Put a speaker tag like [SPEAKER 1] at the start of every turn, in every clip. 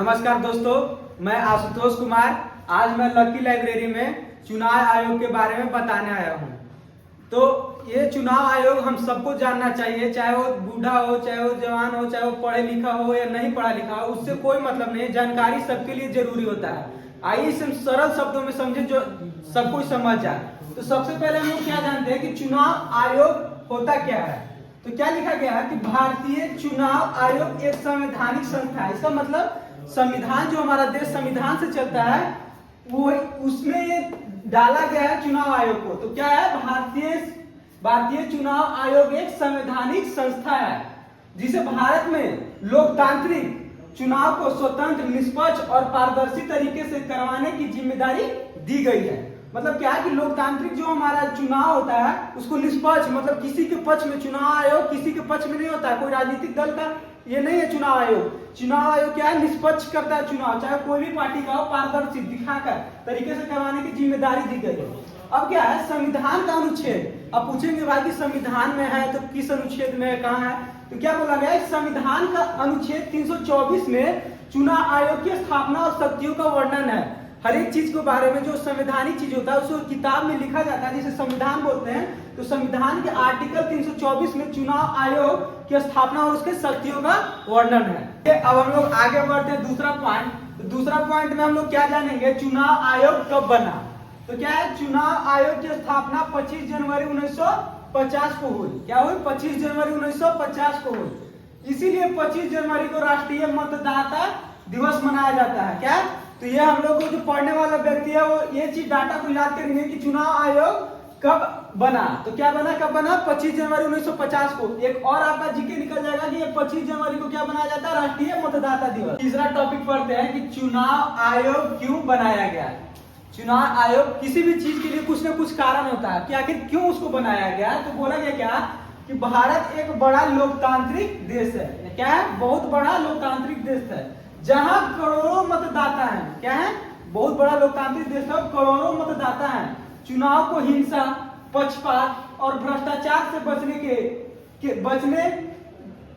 [SPEAKER 1] नमस्कार दोस्तों, मैं आशुतोष कुमार। आज मैं लकी लाइब्रेरी में चुनाव आयोग के बारे में बताने आया हूँ। तो ये चुनाव आयोग हम सबको जानना चाहिए, चाहे वो बूढ़ा हो, चाहे वो जवान हो, चाहे वो पढ़े लिखा हो या नहीं पढ़ा लिखा हो, उससे कोई मतलब नहीं। जानकारी सबके लिए जरूरी होता है। आइए इसे सरल शब्दों में समझे जो सब कुछ समझ जाए। तो सबसे पहले हम लोग क्या जानते हैं कि चुनाव आयोग होता क्या है। तो क्या लिखा गया है कि भारतीय चुनाव आयोग एक संवैधानिक संस्था है। इसका मतलब संविधान, जो हमारा देश संविधान से चलता है, वो उसमें ये डाला गया है चुनाव आयोग को। तो क्या है, भारतीय चुनाव आयोग एक संवैधानिक संस्था है जिसे भारत में लोकतांत्रिक चुनाव को स्वतंत्र, निष्पक्ष और पारदर्शी तरीके से करवाने की जिम्मेदारी दी गई है। मतलब क्या है कि लोकतांत्रिक जो हमारा चुनाव होता है उसको निष्पक्ष, मतलब किसी के पक्ष में, चुनाव आयोग किसी के पक्ष में नहीं होता है, कोई राजनीतिक दल का ये नहीं है चुनाव आयोग। चुनाव आयोग क्या है, निष्पक्ष करता है चुनाव, चाहे कोई भी पार्टी का हो, पारदर्शी दिखाकर तरीके से करवाने की जिम्मेदारी दी गई है। अब क्या है, संविधान का अनुच्छेद। अब पूछेंगे भाई कि संविधान में है तो किस अनुच्छेद में है, कहाँ है? तो क्या बोला गया है, संविधान का अनुच्छेद 324 में चुनाव आयोग की स्थापना और शक्तियों का वर्णन है। हर एक चीज के बारे में जो संवैधानिक चीज होता है उसको किताब में लिखा जाता है, जिसे संविधान बोलते हैं। तो संविधान के आर्टिकल 324 में चुनाव आयोग की स्थापना और उसके शक्तियों का वर्णन है। अब हम लोग आगे बढ़ते हैं दूसरा पॉइंट। तो दूसरा पॉइंट में हम लोग क्या जानेंगे, चुनाव आयोग कब बना। तो क्या है, चुनाव आयोग की स्थापना 25 जनवरी 1950 को हुई। क्या हुई, 25 जनवरी 1950 को हुई। इसीलिए 25 जनवरी को राष्ट्रीय मतदाता दिवस मनाया जाता है। क्या, तो ये हम लोग को जो पढ़ने वाला व्यक्ति है वो ये चीज डाटा को याद करेंगे कि चुनाव आयोग कब बना। तो क्या बना, कब बना, 25 जनवरी 1950 को। एक और आपका जीके निकल जाएगा कि ये 25 जनवरी को क्या बनाया जाता है, राष्ट्रीय मतदाता दिवस। तीसरा टॉपिक पढ़ते हैं कि चुनाव आयोग क्यों बनाया गया। चुनाव आयोग किसी भी चीज के लिए कुछ ना कुछ कारण होता है कि आखिर क्यों उसको बनाया गया। तो बोला गया क्या कि भारत एक बड़ा लोकतांत्रिक देश है। क्या है, बहुत बड़ा लोकतांत्रिक देश है जहां करोड़ों मतदाता हैं। क्या है, बहुत बड़ा लोकतांत्रिक देश है, करोड़ों मतदाता हैं। चुनाव को हिंसा, पक्षपात और भ्रष्टाचार से बचने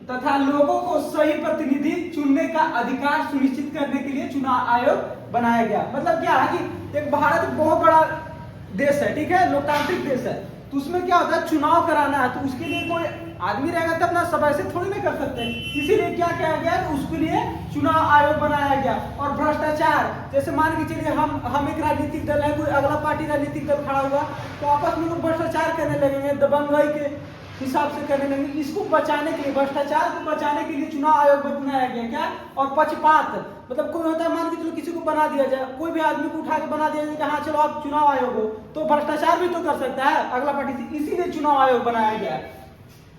[SPEAKER 1] तथा लोगों को सही प्रतिनिधि चुनने का अधिकार सुनिश्चित करने के लिए चुनाव आयोग बनाया गया। मतलब क्या है कि एक भारत बहुत बड़ा देश है, ठीक है, लोकतांत्रिक देश है। तो उसमें क्या होता है, चुनाव कराना है, तो उसके लिए कोई आदमी रहेगा तब ना, सब ऐसे थोड़ी नहीं कर सकते। इसीलिए क्या किया गया, उसके लिए चुनाव आयोग बनाया गया। और भ्रष्टाचार, जैसे मान के चलिए हम एक राजनीतिक दल है, कोई अगला पार्टी राजनीतिक दल खड़ा हुआ तो आपस में लोग भ्रष्टाचार करने लगेंगे, दबंगई के हिसाब से करने लगेंगे। इसको बचाने के लिए, भ्रष्टाचार को बचाने के लिए चुनाव आयोग बनाया गया। क्या, और पक्षपात, मतलब कोई होता है, मान के चलो किसी को बना दिया जाए, कोई भी आदमी को उठा के बना दिया जाए कि हाँ चलो आप चुनाव आयोग हो, तो भ्रष्टाचार भी तो कर सकता है अगला पार्टी से। इसीलिए चुनाव आयोग बनाया गया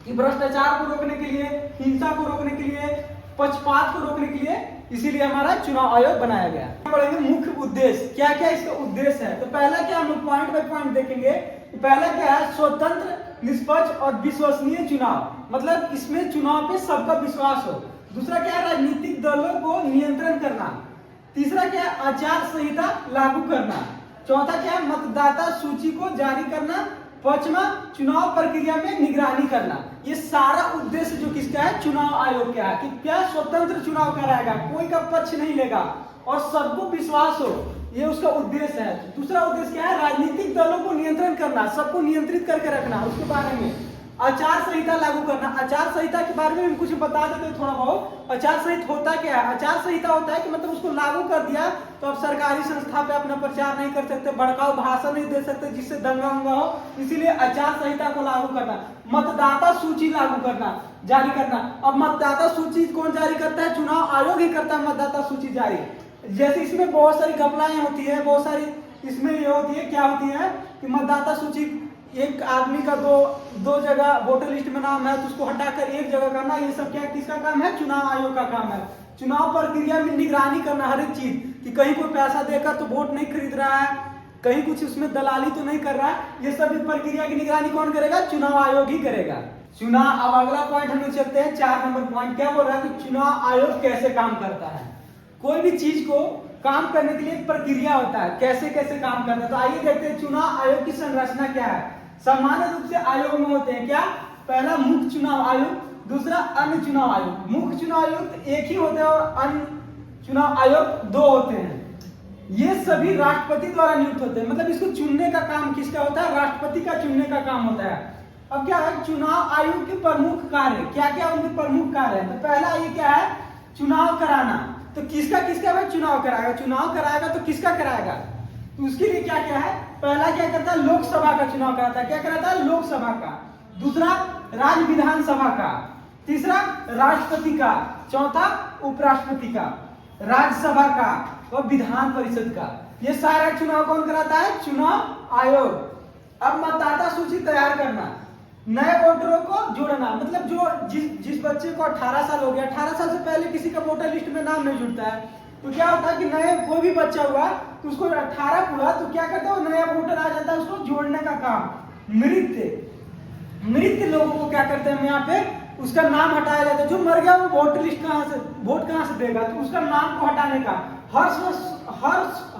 [SPEAKER 1] कि भ्रष्टाचार को रोकने के लिए, हिंसा को रोकने के लिए, पक्षपात को रोकने के लिए, इसीलिए हमारा चुनाव आयोग बनाया गया। पढ़ेंगे मुख्य उद्देश्य, क्या क्या इसका उद्देश्य है। तो पहला क्या, हम लोग पॉइंट बाय पॉइंट देखेंगे। पहला क्या है, स्वतंत्र, निष्पक्ष और विश्वसनीय चुनाव, मतलब इसमें चुनाव पे सबका विश्वास हो। दूसरा क्या है, राजनीतिक दलों को नियंत्रण करना। तीसरा क्या है, आचार संहिता लागू करना। चौथा क्या है, मतदाता सूची को जारी करना। पांचवा, चुनाव प्रक्रिया में निगरानी करना। ये सारा उद्देश्य जो किसका है, चुनाव आयोग का है कि क्या स्वतंत्र चुनाव कराएगा, कोई का पक्ष नहीं लेगा और सबको विश्वास हो, ये उसका उद्देश्य है। दूसरा उद्देश्य क्या है, राजनीतिक दलों को नियंत्रण करना, सबको नियंत्रित करके रखना। उसके बारे में आचार संहिता लागू करना। आचार संहिता के बारे में कुछ बता देते हैं थोड़ा बहुत। आचार संहिता होता क्या है, आचार संहिता होता है कि मतलब उसको लागू कर दिया तो आप सरकारी संस्था पे अपना प्रचार नहीं कर सकते, भड़काऊ भाषण नहीं दे सकते जिससे दंगा उंगा हो, इसीलिए आचार संहिता को लागू करना। मतदाता सूची लागू करना, जारी करना। अब मतदाता सूची कौन जारी करता है, चुनाव आयोग ही करता है मतदाता सूची जारी। जैसे इसमें बहुत सारी घपलाएं होती है, बहुत सारी इसमें ये होती है, क्या होती है कि मतदाता सूची, एक आदमी का दो जगह वोटर लिस्ट में नाम है तो उसको हटाकर एक जगह करना, ये सब क्या किसका काम है, चुनाव आयोग का काम है। चुनाव प्रक्रिया में निगरानी करना हर एक चीज, कि कहीं कोई पैसा देकर तो वोट नहीं खरीद रहा है, कहीं कुछ उसमें दलाली तो नहीं कर रहा है। ये सभी प्रक्रिया की निगरानी कौन करेगा, चुनाव आयोग ही करेगा। चुनाव, अब अगला पॉइंट हम लोग चलते हैं 4 नंबर पॉइंट। क्या बोल रहा है कि चुनाव आयोग कैसे काम करता है। कोई भी चीज को काम करने के लिए एक प्रक्रिया होता है, कैसे कैसे काम करता है। तो आइए देखते हैं चुनाव आयोग की संरचना क्या है। सामान्य रूप से आयोग में होते हैं क्या, पहला मुख्य चुनाव आयुक्त, दूसरा अन्य चुनाव आयुक्त। मुख्य चुनाव आयुक्त एक ही होते हैं और अन्य चुनाव आयोग 2 होते हैं। ये सभी राष्ट्रपति द्वारा नियुक्त होते हैं, मतलब इसको चुनने का काम किसका होता है? राष्ट्रपति का चुनने का काम होता है। अब क्या है चुनाव आयोग के प्रमुख कार्य, क्या क्या उनके प्रमुख कार्य है? तो पहला ये क्या है? चुनाव कराना। तो किसका किसका भाई चुनाव कराएगा? चुनाव कराएगा तो किसका कराएगा? तो उसके लिए क्या क्या है? पहला क्या करता है? लोकसभा का चुनाव कराता है। क्या कराता है? लोकसभा का। दूसरा राज्य विधानसभा का। तीसरा राष्ट्रपति का। चौथा उपराष्ट्रपति का। राज्यसभा का और विधान परिषद का। ये सारा चुनाव कौन कराता है? चुनाव आयोग। अब मतदाता सूची तैयार करना, नए वोटरों को जोड़ना, मतलब जो जिस बच्चे को 18 साल हो गया, 18 साल से पहले किसी का वोटर लिस्ट में नाम नहीं जुड़ता है, तो क्या होता है कि नए कोई भी बच्चा हुआ तो उसको 18 पूरा तो क्या करता है? नया वोटर आ जाता है, उसको जोड़ने का काम। मृत लोगों को क्या करते हैं? यहाँ पे उसका नाम हटाया जाता है। जो मर गया वो वोटर लिस्ट वोट कहाँ से देगा? तो उसका नाम को हटाने का।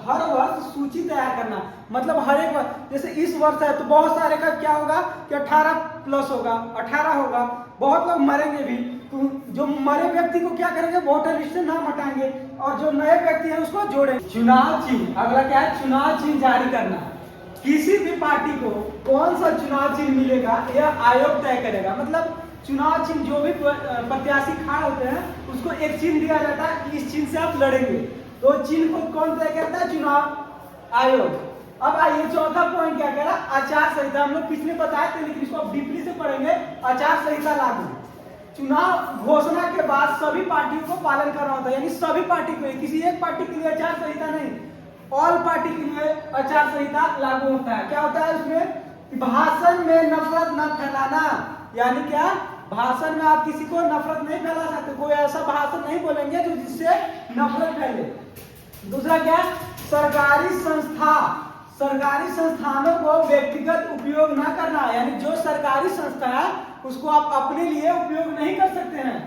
[SPEAKER 1] हर वर्ष सूची तैयार करना, मतलब हर एक वर्ष, जैसे इस वर्ष है तो बहुत सारे का क्या होगा कि 18 प्लस होगा, 18 होगा, बहुत लोग मरेंगे भी, तो जो मरे व्यक्ति को क्या करेंगे? वोटर लिस्ट से नाम हटाएंगे और जो नए व्यक्ति है उसको जोड़ेंगे। चुनाव चिन्ह, अगला क्या है? चुनाव चिन्ह जारी करना। किसी भी पार्टी को कौन सा चुनाव चिन्ह मिलेगा यह आयोग तय करेगा। मतलब चुनाव चिन्ह जो भी प्रत्याशी खड़ा होते हैं उसको एक चिन्ह दिया जाता है कि इस चिन्ह से आप लड़ेंगे, तो चिन्ह को कौन तय करता है? चुनाव आयोग। अब आइए चौथा पॉइंट क्या कह रहा? आचार संहिता। हम लोग पिछले बताए थे लेकिन इसको अब डीपली से पढ़ेंगे। आचार संहिता लागू। चुनाव घोषणा के बाद सभी पार्टियों को पालन करना होता है, यानी सभी पार्टी को, किसी एक पार्टी के लिए आचार संहिता नहीं, ऑल पार्टी के लिए आचार संहिता लागू होता है। क्या होता है उसमें? भाषण में नफरत न फैलाना, यानी क्या? भाषण में आप किसी को नफरत नहीं फैला सकते, कोई ऐसा भाषण नहीं बोलेंगे जो जिससे नफरत फैले। दूसरा क्या? सरकारी संस्थानों को व्यक्तिगत उपयोग न करना, यानी जो सरकारी संस्था है उसको आप अपने लिए उपयोग नहीं कर सकते हैं।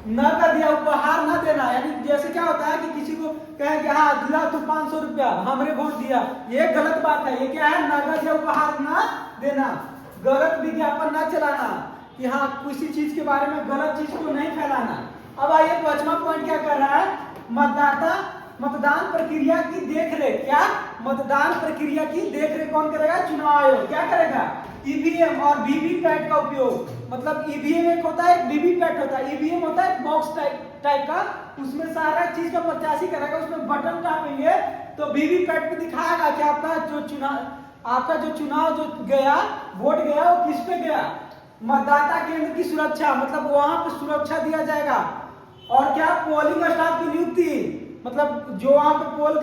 [SPEAKER 1] नकद या उपहार न देना, यानी जैसे क्या होता है कि किसी को कहें कि हाँ दिला तू 500 रुपया, हमने वोट दिया, ये गलत बात है। ये क्या है? नकद या उपहार न देना। गलत विज्ञापन न चलाना, कि हाँ किसी चीज के बारे में गलत चीज को नहीं फैलाना। अब आइए 5वां पॉइंट क्या कर रहा है? मतदान प्रक्रिया की देखरेख। क्या? मतदान प्रक्रिया की देखरेख कौन करेगा? चुनाव आयोग। क्या करेगा? ईवीएम और वीवीपैट का उपयोग, मतलब ईवीएम एक होता है, वीवीपैट होता है। ईवीएम होता है बॉक्स टाइप का, उसमें सारा चीज का प्रत्याशी करेगा, उसमें बटन दाबेंगे तो वीवीपैट पे दिखाएगा कि आपका जो चुनाव जो गया, वोट गया वो किस पे गया। मतदाता केंद्र की सुरक्षा, मतलब वहां पर सुरक्षा दिया जाएगा। और क्या? पोलिंग स्टाफ की नियुक्ति, मतलब जो वहां पे पोलिंग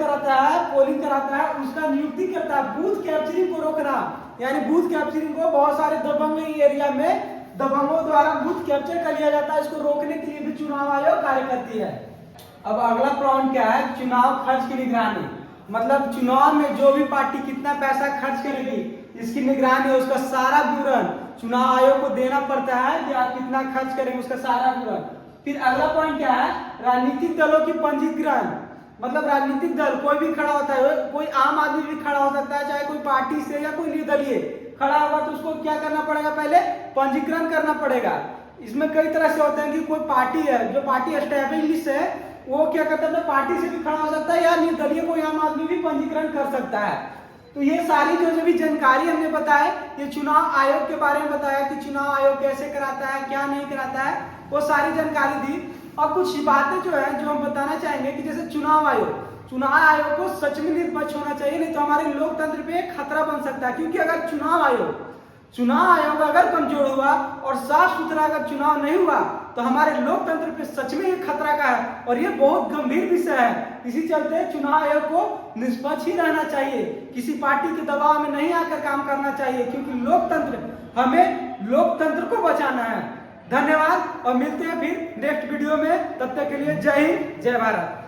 [SPEAKER 1] कराता है उसका नियुक्ति करता है। बूथ कैप्चरिंग को रोकना, यानी बूथ कैप्चरिंग को बहुत सारे दबंग एरिया में दबंगों द्वारा बूथ कैप्चर कर लिया जाता है, इसको रोकने के लिए भी चुनाव आयोग कार्य करती है। अब अगला पॉइंट क्या है? चुनाव खर्च की निगरानी, मतलब चुनाव में जो भी पार्टी कितना पैसा खर्च करेगी इसकी निगरानी, उसका सारा विवरण चुनाव आयोग को देना पड़ता है कि आप कितना खर्च करेंगे, उसका सारा विवरण। फिर अगला पॉइंट क्या है? राजनीतिक दलों की पंजीकरण, मतलब राजनीतिक दल कोई भी खड़ा होता है, कोई आम आदमी भी खड़ा हो सकता है, चाहे कोई पार्टी से या कोई निर्दलीय खड़ा होगा तो उसको क्या करना पड़ेगा? पहले पंजीकरण करना पड़ेगा। इसमें कई तरह से होते हैं कि कोई पार्टी है, जो पार्टी एस्टैब्लिश है, वो क्या करता है? पार्टी से भी खड़ा हो सकता है या निर्दलीय कोई आम आदमी भी पंजीकरण कर सकता है। तो ये सारी जो भी जानकारी हमने बताया, ये चुनाव आयोग के बारे में बताया कि चुनाव आयोग कैसे कराता है, क्या नहीं कराता है, वो सारी जानकारी दी। और कुछ बातें जो है जो हम बताना चाहेंगे कि जैसे चुनाव आयोग को सच में निष्पक्ष होना चाहिए, नहीं तो हमारे लोकतंत्र पे खतरा बन सकता है। क्योंकि अगर चुनाव आयोग अगर कमजोर हुआ और साफ सुथरा अगर चुनाव नहीं हुआ तो हमारे लोकतंत्र पे सच में ये खतरा का है और ये बहुत गंभीर विषय है। इसी चलते चुनाव आयोग को निष्पक्ष ही रहना चाहिए, किसी पार्टी के दबाव में नहीं आकर काम करना चाहिए, क्योंकि हमें लोकतंत्र को बचाना है। धन्यवाद और मिलते हैं फिर नेक्स्ट वीडियो में, तब तक के लिए जय हिंद, जय भारत।